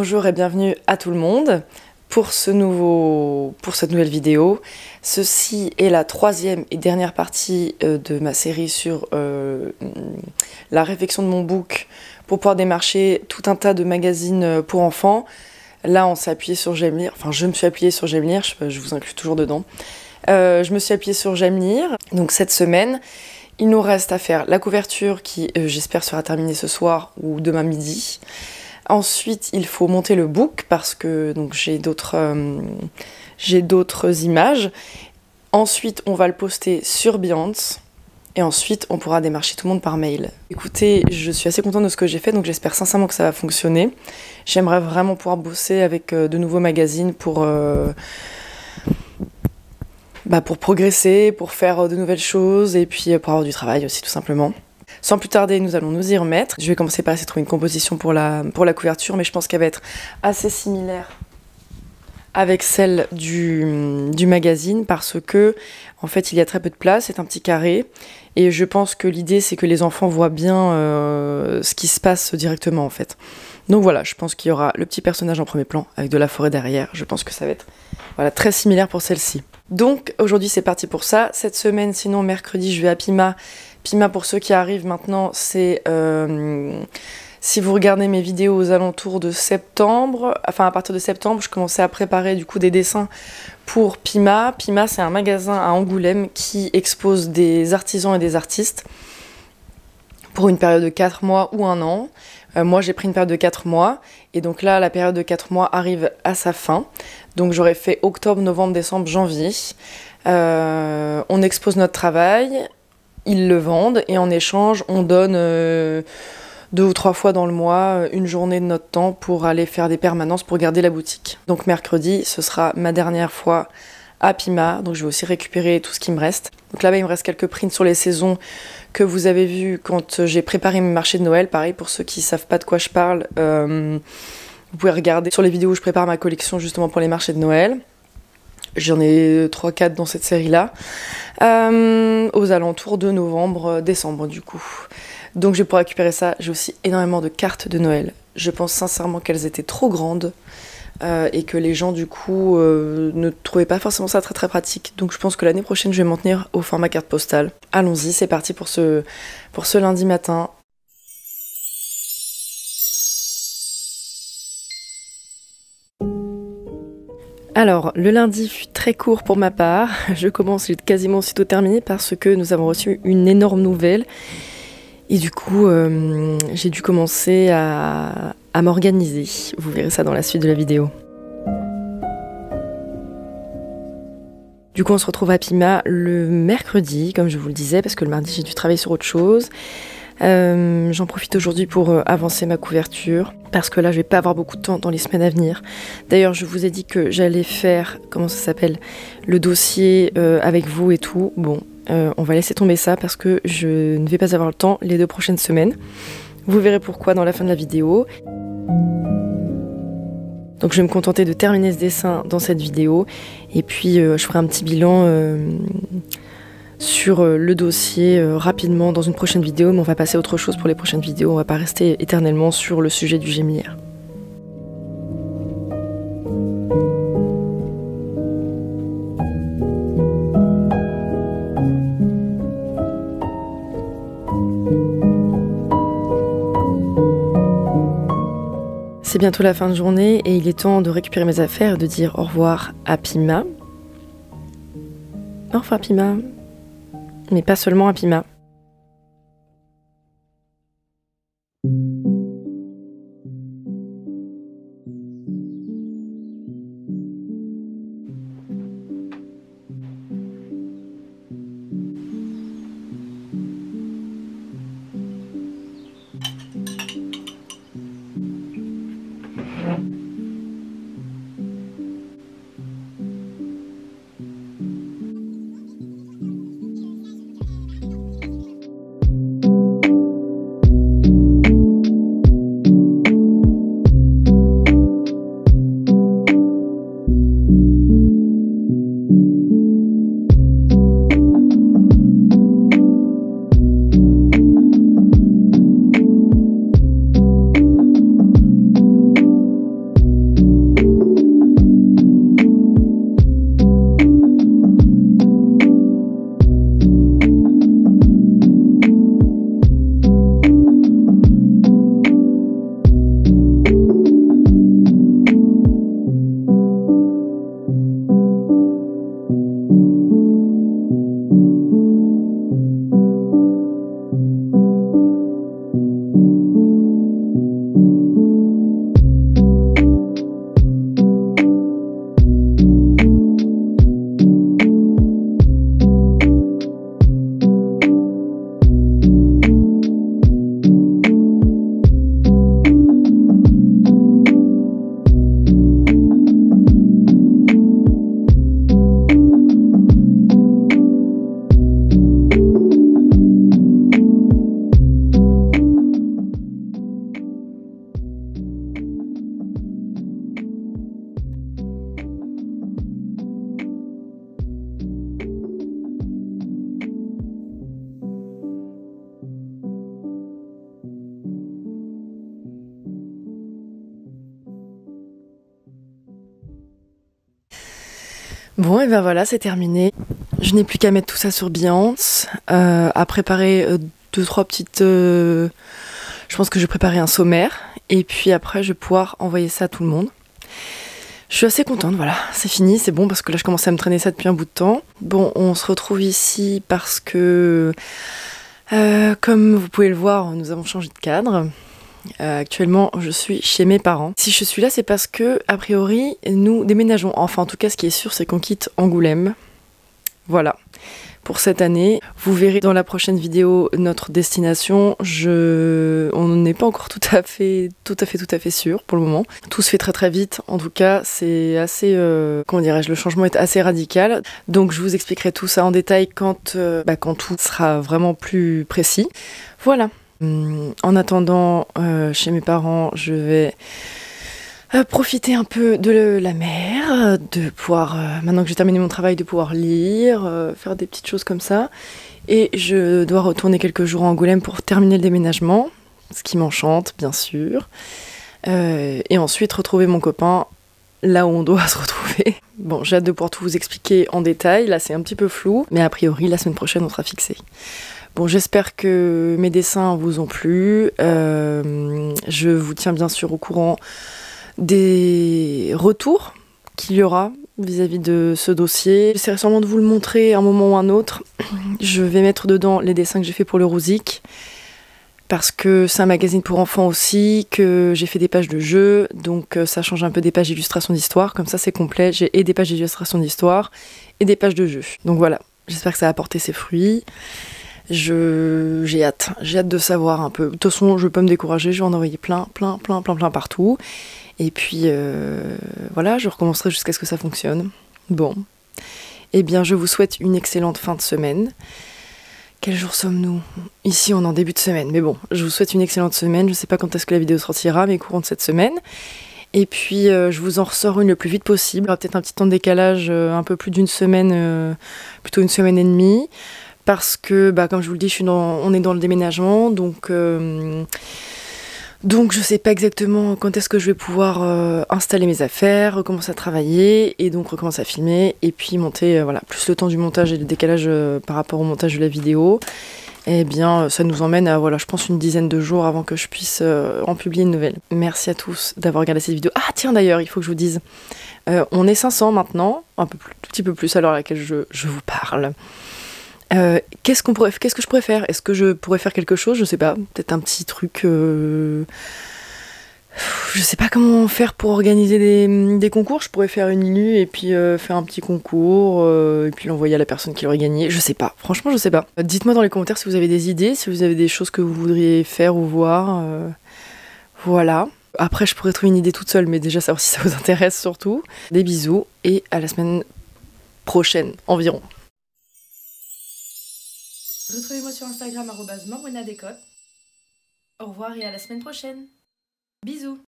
Bonjour et bienvenue à tout le monde pour cette nouvelle vidéo. Ceci est la troisième et dernière partie de ma série sur la réflexion de mon book pour pouvoir démarcher tout un tas de magazines pour enfants. Là, on s'est appuyé sur J'aime lire, enfin je me suis appuyée sur J'aime lire, je vous inclus toujours dedans. Je me suis appuyée sur J'aime lire, donc cette semaine. Il nous reste à faire la couverture qui, j'espère, sera terminée ce soir ou demain midi. Ensuite, il faut monter le book parce que donc, j'ai d'autres images. Ensuite, on va le poster sur Behance. Et ensuite, on pourra démarcher tout le monde par mail. Écoutez, je suis assez contente de ce que j'ai fait, donc j'espère sincèrement que ça va fonctionner. J'aimerais vraiment pouvoir bosser avec de nouveaux magazines pour progresser, pour faire de nouvelles choses et puis pour avoir du travail aussi tout simplement. Sans plus tarder, nous allons nous y remettre. Je vais commencer par essayer de trouver une composition pour la couverture, mais je pense qu'elle va être assez similaire avec celle du magazine parce que, en fait, il y a très peu de place, c'est un petit carré et je pense que l'idée c'est que les enfants voient bien ce qui se passe directement en fait. Donc voilà, je pense qu'il y aura le petit personnage en premier plan avec de la forêt derrière. Je pense que ça va être très similaire pour celle-ci. Donc aujourd'hui c'est parti pour ça. Cette semaine, sinon mercredi, je vais à Pima. Pima, pour ceux qui arrivent maintenant, c'est si vous regardez mes vidéos aux alentours de septembre, enfin à partir de septembre, je commençais à préparer du coup des dessins pour Pima. Pima, c'est un magasin à Angoulême qui expose des artisans et des artistes pour une période de 4 mois ou 1 an. Moi, j'ai pris une période de 4 mois. Et donc là, la période de 4 mois arrive à sa fin. Donc j'aurais fait octobre, novembre, décembre, janvier. On expose notre travail, ils le vendent. Et en échange, on donne 2 ou 3 fois dans le mois une journée de notre temps pour aller faire des permanences pour garder la boutique. Donc mercredi, ce sera ma dernière fois à Pima. Donc je vais aussi récupérer tout ce qui me reste. Donc là-bas, il me reste quelques prints sur les saisons que vous avez vu quand j'ai préparé mes marchés de Noël. Pareil, pour ceux qui ne savent pas de quoi je parle, vous pouvez regarder sur les vidéos où je prépare ma collection justement pour les marchés de Noël. J'en ai 3-4 dans cette série-là, aux alentours de novembre, décembre du coup. Donc je vais pouvoir récupérer ça. J'ai aussi énormément de cartes de Noël. Je pense sincèrement qu'elles étaient trop grandes et que les gens du coup ne trouvaient pas forcément ça très très pratique. Donc je pense que l'année prochaine je vais m'en tenir au format carte postale. Allons-y, c'est parti pour ce lundi matin. Alors, le lundi fut très court pour ma part. Je commence, il est quasiment aussitôt terminé parce que nous avons reçu une énorme nouvelle. Et du coup, j'ai dû commencer à m'organiser. Vous verrez ça dans la suite de la vidéo. Du coup, on se retrouve à Pima le mercredi, comme je vous le disais, parce que le mardi, j'ai dû travailler sur autre chose. J'en profite aujourd'hui pour avancer ma couverture, parce que là, je vais pas avoir beaucoup de temps dans les semaines à venir. D'ailleurs, je vous ai dit que j'allais faire, le dossier avec vous et tout. Bon, on va laisser tomber ça parce que je ne vais pas avoir le temps les 2 prochaines semaines. Vous verrez pourquoi dans la fin de la vidéo. Donc je vais me contenter de terminer ce dessin dans cette vidéo. Et puis je ferai un petit bilan sur le dossier rapidement dans une prochaine vidéo. Mais on va passer à autre chose pour les prochaines vidéos. On va pas rester éternellement sur le sujet du J'aime lire. C'est bientôt la fin de journée et il est temps de récupérer mes affaires et de dire au revoir à Pima. Au revoir Pima, mais pas seulement à Pima. Bon, et ben voilà, c'est terminé. Je n'ai plus qu'à mettre tout ça sur Behance, à préparer 2-3 petites... Je pense que je vais préparer un sommaire, et puis après je vais pouvoir envoyer ça à tout le monde. Je suis assez contente, voilà, c'est fini, c'est bon, parce que là je commence à me traîner ça depuis un bout de temps. Bon, on se retrouve ici parce que, comme vous pouvez le voir, nous avons changé de cadre. Actuellement, je suis chez mes parents. Si je suis là, c'est parce que, a priori, nous déménageons. Enfin, en tout cas, ce qui est sûr, c'est qu'on quitte Angoulême. Voilà. Pour cette année, vous verrez dans la prochaine vidéo notre destination. On n'est pas encore tout à fait sûr pour le moment. Tout se fait très très vite. En tout cas, c'est assez, comment dirais-je, le changement est assez radical. Donc, je vous expliquerai tout ça en détail quand tout sera vraiment plus précis. Voilà. En attendant, chez mes parents, je vais profiter un peu de la mer, de pouvoir, maintenant que j'ai terminé mon travail, de pouvoir lire, faire des petites choses comme ça. Et je dois retourner quelques jours à Angoulême pour terminer le déménagement, ce qui m'enchante, bien sûr. Et ensuite retrouver mon copain là où on doit se retrouver. Bon, j'ai hâte de pouvoir tout vous expliquer en détail. Là, c'est un petit peu flou, mais a priori, la semaine prochaine, on sera fixé. Bon, j'espère que mes dessins vous ont plu. Je vous tiens bien sûr au courant des retours qu'il y aura vis-à-vis de ce dossier. J'essaierai sûrement de vous le montrer à un moment ou un autre. Je vais mettre dedans les dessins que j'ai fait pour le Rouzic, parce que c'est un magazine pour enfants aussi, que j'ai fait des pages de jeux, donc ça change un peu des pages d'illustration d'histoire. Comme ça, c'est complet. J'ai et des pages d'illustration d'histoire et des pages de jeux. Donc voilà, j'espère que ça a apporté ses fruits. J'ai hâte de savoir un peu. De toute façon, je vais pas me décourager, je vais en envoyer plein partout. Et puis voilà, je recommencerai jusqu'à ce que ça fonctionne. Bon, eh bien je vous souhaite une excellente fin de semaine. Quel jour sommes-nous? Ici on est en début de semaine, mais bon, je vous souhaite une excellente semaine. Je sais pas quand est-ce que la vidéo sortira, mais courant de cette semaine. Et puis je vous en ressors une le plus vite possible. Il y aura peut-être un petit temps de décalage, un peu plus d'une semaine, plutôt une semaine et demie. Parce que, comme je vous le dis, on est dans le déménagement, donc je sais pas exactement quand est-ce que je vais pouvoir installer mes affaires, recommencer à travailler, et donc recommencer à filmer, et puis monter, voilà, plus le temps du montage et le décalage par rapport au montage de la vidéo. Eh bien, ça nous emmène à, voilà, je pense une dizaine de jours avant que je puisse en publier une nouvelle. Merci à tous d'avoir regardé cette vidéo. Ah tiens d'ailleurs, il faut que je vous dise, on est 500 maintenant, tout petit peu plus à l'heure à laquelle je vous parle. Qu'est-ce que je pourrais faire? Est-ce que je pourrais faire quelque chose? Je sais pas, peut-être un petit truc. Je sais pas comment faire pour organiser des concours. Je pourrais faire une ILU et puis faire un petit concours et puis l'envoyer à la personne qui l'aurait gagné. Je sais pas, franchement, je sais pas. Dites-moi dans les commentaires si vous avez des idées, si vous avez des choses que vous voudriez faire ou voir. Voilà. Après, je pourrais trouver une idée toute seule, mais déjà savoir si ça vous intéresse surtout. Des bisous et à la semaine prochaine environ. Retrouvez-moi sur Instagram @membrunadécote. Au revoir et à la semaine prochaine. Bisous.